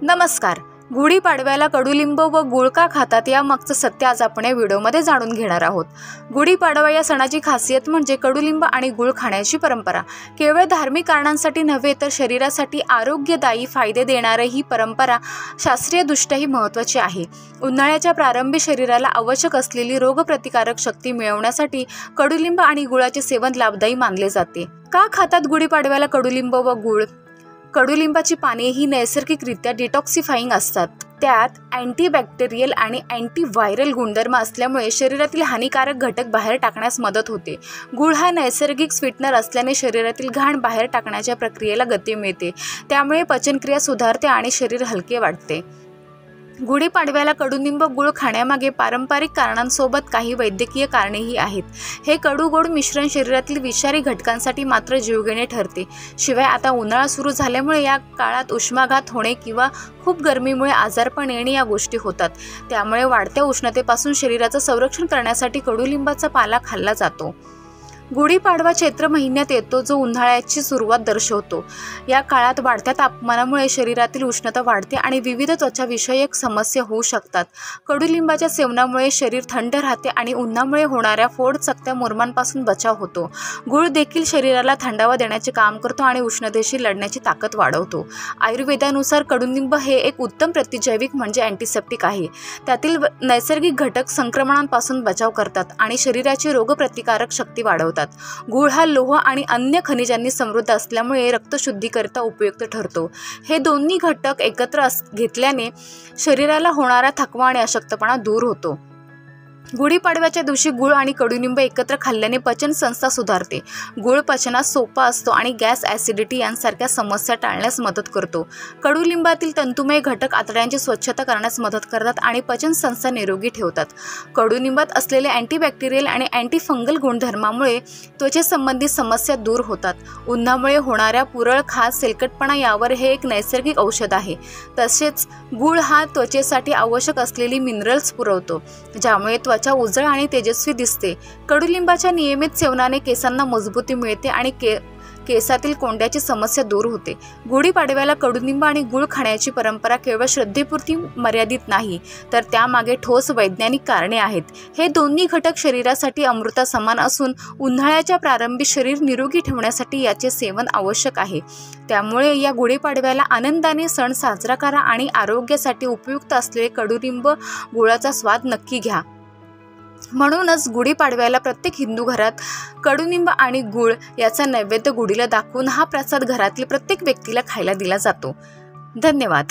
नमस्कार. गुढीपाडव्याला कडुलिंब व गुळ का खातात यामागचं सत्य आज आपण या व्हिडिओमध्ये जाणून घेणार आहोत. गुढीपाडवा या सणाची खासियत म्हणजे कडुलिंब आणि गुळ खाण्याची परंपरा. केवळ धार्मिक कारणांसाठी नव्हे तर शरीरासाठी आरोग्यदायी फायदे देणारी ही परंपरा शास्त्रीयदृष्ट्याही महत्त्वाची आहे. उन्हाळ्याच्या प्रारंभी शरीराला आवश्यक असलेली रोगप्रतिकारक शक्ती मिळवण्यासाठी कडुलिंब आणि गुळाचे सेवन लाभदायी मानले जाते. का खातात गुढीपाडव्याला कडुलिंब व गुळ? कडुलिंबाची पाने ही नैसर्गिकरित्या डिटॉक्सिफाईंग असतात. त्यात अँटीबॅक्टेरियल आणि अँटीव्हायरल गुणधर्म असल्यामुळे शरीरातील हानिकारक घटक बाहेर टाकण्यास मदत होते. गुळ हा नैसर्गिक स्वीटनर असल्याने शरीरातील घाण बाहेर टाकण्याच्या प्रक्रियेला गती मिळते. त्यामुळे पचनक्रिया सुधारते आणि शरीर हलके वाटते. गुढीपाडव्याला कडुलिंब गुळ खाण्यामागे पारंपरिक कारणांसोबत काही वैद्यकीय कारणेही आहेत. हे कडू-गोड मिश्रण शरीरातील विषारी घटकांसाठी मात्र जीवघेणे ठरते. शिवाय आता उन्हाळा सुरू झाल्यामुळे या काळात उष्माघात होणे किंवा खूप गरमीमुळे आजारपण येणे या गोष्टी होतात. त्यामुळे वाढत्या उष्णतेपासून शरीराचं संरक्षण करण्यासाठी कडुलिंबाचा पाला खाल्ला जातो. गुढीपाडवा चैत्र महिन्यात येतो, जो उन्हाळ्याची सुरुवात दर्शवतो. या काळात वाढत्या तापमानामुळे शरीरातील उष्णता वाढते आणि विविध त्वचाविषयक समस्या होऊ शकतात. कडुलिंबाच्या सेवनामुळे शरीर थंड राहते आणि उन्हामुळे होणाऱ्या फोड चकत्या मुरमांपासून बचाव होतो. गुळ देखील शरीराला थंडावा देण्याचे काम करतो आणि उष्णतेशी लढण्याची ताकद वाढवतो. आयुर्वेदानुसार कडुलिंब हे एक उत्तम प्रतिजैविक म्हणजे अँटिसेप्टिक आहे. त्यातील नैसर्गिक घटक संक्रमणांपासून बचाव करतात आणि शरीराची रोगप्रतिकारक शक्ती वाढवतात. गुळ हा लोह आणि अन्य खनिजांनी समृद्ध असल्यामुळे रक्तशुद्धीकरिता उपयुक्त ठरतो. हे दोन्ही घटक एकत्र घेतल्याने शरीराला होणारा थकवा आणि अशक्तपणा दूर होतो. गुढीपाडव्याच्या दिवशी गुळ आणि कडुलिंब एकत्र खाल्ल्याने पचन संस्था सुधारते. गुळ पचनास सोपा असतो आणि गॅस, ॲसिडिटी यांसारख्या समस्या टाळण्यास मदत करतो. कडुलिंबातील तंतुमय घटक आतड्यांची स्वच्छता करण्यास मदत करतात आणि पचन संस्था निरोगी ठेवतात. कडुलिंबात असलेले अँटीबॅक्टेरियल आणि अँटीफंगल गुणधर्मामुळे त्वचेसंबंधी समस्या दूर होतात. उन्हामुळे होणाऱ्या पुरळ, खाज, तेलकटपणा यावर हे एक नैसर्गिक औषध आहे. तसेच गुळ हा त्वचेसाठी आवश्यक असलेली मिनरल्स पुरवतो, ज्यामुळे त्वचा उजळ आणि तेजस्वी दिसते. कडुलिंबाच्या नियमित सेवनाने केसांना मजबूती मिळते आणि केसातील कोंड्याची समस्या दूर होते. गुढीपाडव्याला कडुलिंब आणि गुळ खाण्याची परंपरा केवळ श्रद्धेपुरती मर्यादित नाही, तर त्यामागे ठोस वैज्ञानिक कारणे आहेत. हे दोन्ही घटक शरीरासाठी अमृतासमान असून उन्हाळ्याच्या प्रारंभी शरीर निरोगी ठेवण्यासाठी याचे सेवन आवश्यक आहे. त्यामुळे या गुढीपाडव्याला आनंदाने सण साजरा करा आणि आरोग्यासाठी उपयुक्त असलेले कडुलिंब गुळाचा स्वाद नक्की घ्या. म्हणूनच गुढीपाडव्याला प्रत्येक हिंदू घरात कडुलिंब आणि गुळ याचा नैवेद्य गुढीला दाखवून हा प्रसाद घरातील प्रत्येक व्यक्तीला खायला दिला जातो. धन्यवाद.